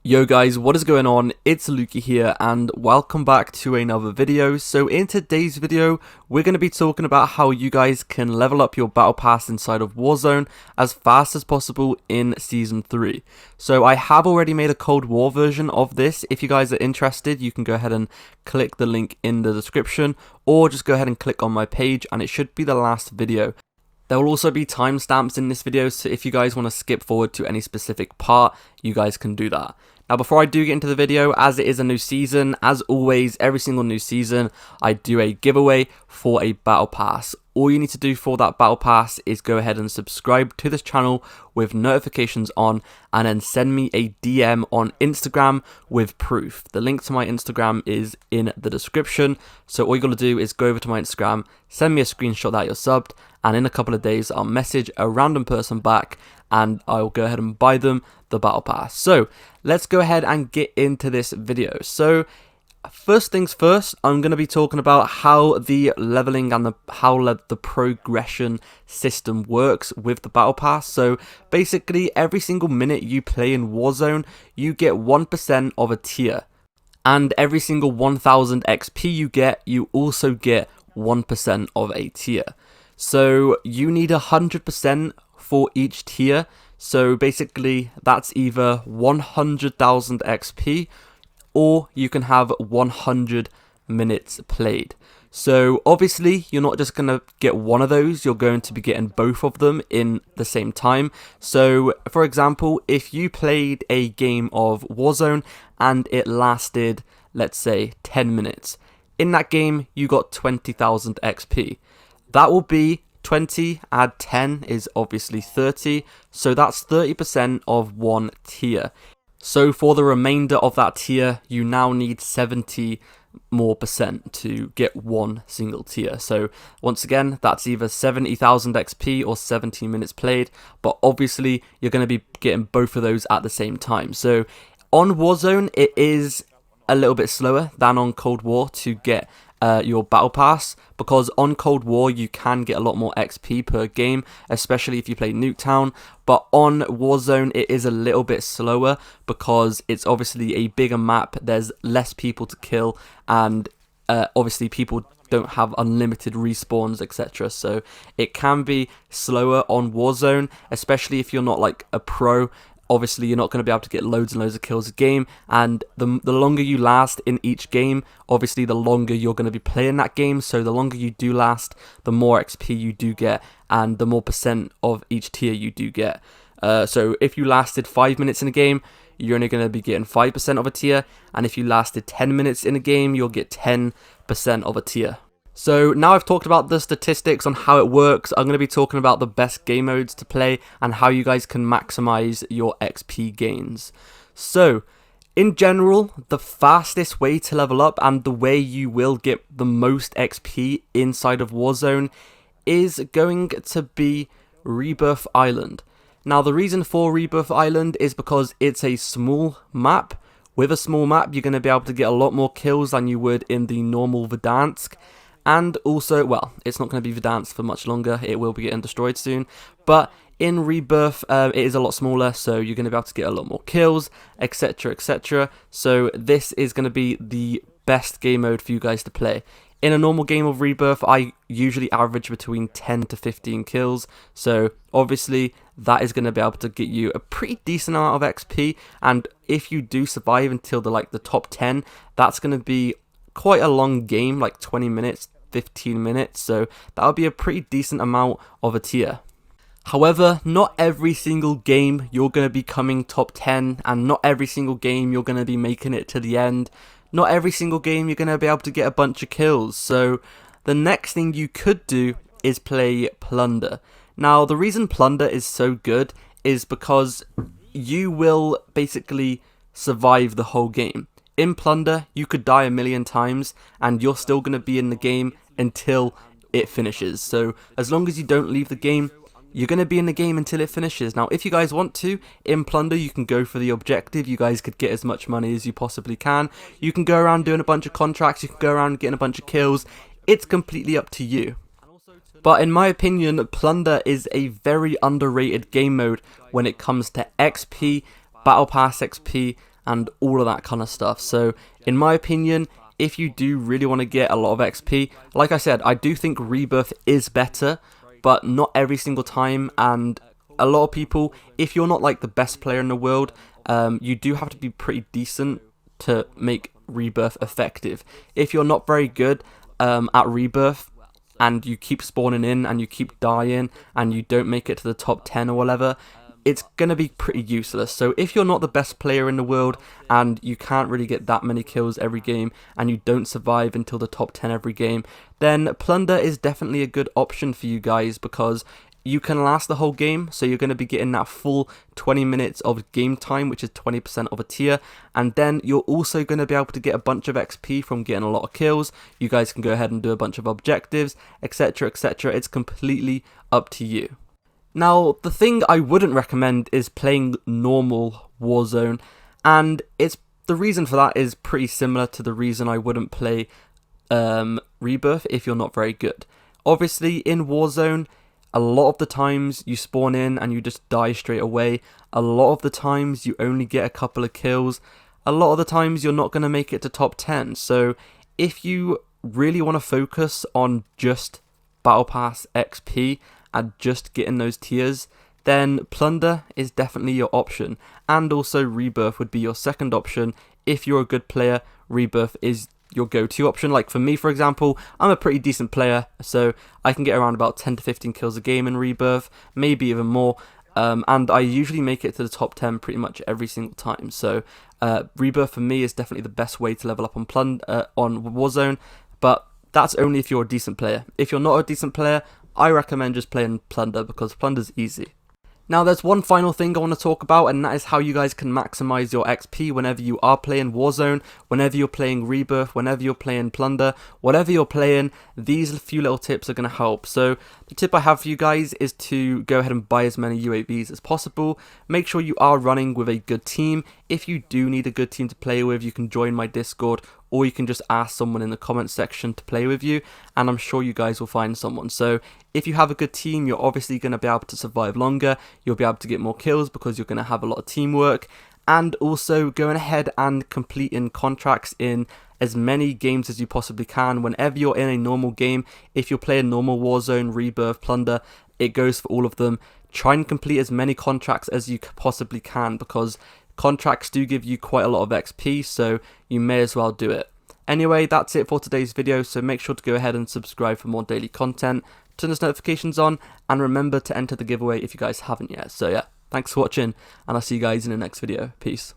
Yo guys, what is going on? It's Lukey here and welcome back to another video. So in today's video, we're going to be talking about how you guys can level up your battle pass inside of Warzone as fast as possible in Season 3. So I have already made a Cold War version of this. If you guys are interested, you can go ahead and click the link in the description or just go ahead and click on my page and it should be the last video. There will also be timestamps in this video, so if you guys want to skip forward to any specific part, you guys can do that. Now before I do get into the video, as it is a new season, as always, every single new season, I do a giveaway for a battle pass. All you need to do for that battle pass is go ahead and subscribe to this channel with notifications on and then send me a DM on Instagram with proof. The link to my Instagram is in the description. So all you got to do is go over to my Instagram, send me a screenshot that you're subbed, and in a couple of days I'll message a random person back and I'll go ahead and buy them the battle pass. So let's go ahead and get into this video. So first things first, I'm going to be talking about how the leveling and the progression system works with the battle pass. So basically every single minute you play in Warzone, you get 1% of a tier. And every single 1000 XP you get, you also get 1% of a tier. So you need 100% for each tier. So basically that's either 100,000 XP or you can have 100 minutes played. So obviously you're not just going to get one of those, you're going to be getting both of them in the same time. So for example, if you played a game of Warzone and it lasted, let's say 10 minutes, in that game you got 20,000 XP. That will be 20 add 10 is obviously 30, so that's 30% of one tier. So for the remainder of that tier, you now need 70 more percent to get one single tier. So once again, that's either 70,000 XP or 17 minutes played, but obviously you're going to be getting both of those at the same time. So on Warzone, it is a little bit slower than on Cold War to get your battle pass, because on Cold War you can get a lot more XP per game, especially if you play Nuketown, but on Warzone it is a little bit slower because it's obviously a bigger map, there's less people to kill, and obviously people don't have unlimited respawns, etc. So it can be slower on Warzone, especially if you're not like a pro. Obviously you're not going to be able to get loads and loads of kills a game, and the longer you last in each game, obviously the longer you're going to be playing that game, so the longer you do last, the more XP you do get, and the more percent of each tier you do get. So if you lasted 5 minutes in a game, you're only going to be getting 5% of a tier, and if you lasted 10 minutes in a game, you'll get 10% of a tier. So now I've talked about the statistics on how it works, I'm going to be talking about the best game modes to play and how you guys can maximize your XP gains. So in general, the fastest way to level up and the way you will get the most XP inside of Warzone is going to be Rebirth Island. Now the reason for Rebirth Island is because it's a small map. With a small map, you're going to be able to get a lot more kills than you would in the normal Verdansk. And also, well, it's not going to be Verdansk for much longer, it will be getting destroyed soon, but in Rebirth, it is a lot smaller, so you're going to be able to get a lot more kills, etc, etc, so this is going to be the best game mode for you guys to play. In a normal game of Rebirth, I usually average between 10 to 15 kills, so obviously that is going to be able to get you a pretty decent amount of XP, and if you do survive until the top 10, that's going to be quite a long game, like 20 minutes, 15 minutes, so that would be a pretty decent amount of a tier. However, not every single game you're going to be coming top 10, and not every single game you're going to be making it to the end. Not every single game you're going to be able to get a bunch of kills, so the next thing you could do is play Plunder. Now, the reason Plunder is so good is because you will basically survive the whole game. In Plunder, you could die a million times, and you're still going to be in the game until it finishes. So as long as you don't leave the game, you're going to be in the game until it finishes. Now, if you guys want to, in Plunder, you can go for the objective. You guys could get as much money as you possibly can. You can go around doing a bunch of contracts. You can go around getting a bunch of kills. It's completely up to you. But in my opinion, Plunder is a very underrated game mode when it comes to XP, Battle Pass XP, and all of that kind of stuff. So in my opinion, if you do really want to get a lot of XP, like I said, I do think Rebirth is better, but not every single time. And a lot of people, if you're not like the best player in the world, you do have to be pretty decent to make Rebirth effective. If you're not very good at Rebirth, and you keep spawning in and you keep dying and you don't make it to the top 10 or whatever, it's going to be pretty useless. So if you're not the best player in the world and you can't really get that many kills every game and you don't survive until the top 10 every game, then Plunder is definitely a good option for you guys, because you can last the whole game, so you're going to be getting that full 20 minutes of game time, which is 20% of a tier, and then you're also going to be able to get a bunch of XP from getting a lot of kills. You guys can go ahead and do a bunch of objectives, etc, etc. It's completely up to you. Now, the thing I wouldn't recommend is playing normal Warzone, and the reason for that is pretty similar to the reason I wouldn't play Rebirth if you're not very good. Obviously, in Warzone, a lot of the times you spawn in and you just die straight away. A lot of the times you only get a couple of kills. A lot of the times you're not going to make it to top 10. So if you really want to focus on just Battle Pass XP and just getting those tiers, then Plunder is definitely your option. And also Rebirth would be your second option. If you're a good player, Rebirth is your go-to option. Like for me, for example, I'm a pretty decent player, so I can get around about 10 to 15 kills a game in Rebirth, maybe even more, and I usually make it to the top 10 pretty much every single time. So Rebirth for me is definitely the best way to level up on Warzone, but that's only if you're a decent player. If you're not a decent player, I recommend just playing Plunder, because Plunder's easy. Now, there's one final thing I want to talk about, and that is how you guys can maximize your XP whenever you are playing Warzone, whenever you're playing Rebirth, whenever you're playing Plunder, whatever you're playing. These few little tips are going to help. So the tip I have for you guys is to go ahead and buy as many UAVs as possible. Make sure you are running with a good team. If you do need a good team to play with, you can join my Discord, or you can just ask someone in the comment section to play with you, and I'm sure you guys will find someone. So if you have a good team, you're obviously going to be able to survive longer, you'll be able to get more kills because you're going to have a lot of teamwork, and also going ahead and completing contracts in as many games as you possibly can. Whenever you're in a normal game, if you're playing normal Warzone, Rebirth, Plunder, it goes for all of them. Try and complete as many contracts as you possibly can, because contracts do give you quite a lot of XP, so you may as well do it. Anyway, that's it for today's video, so make sure to go ahead and subscribe for more daily content, turn those notifications on, and remember to enter the giveaway if you guys haven't yet. So yeah, thanks for watching, and I'll see you guys in the next video. Peace.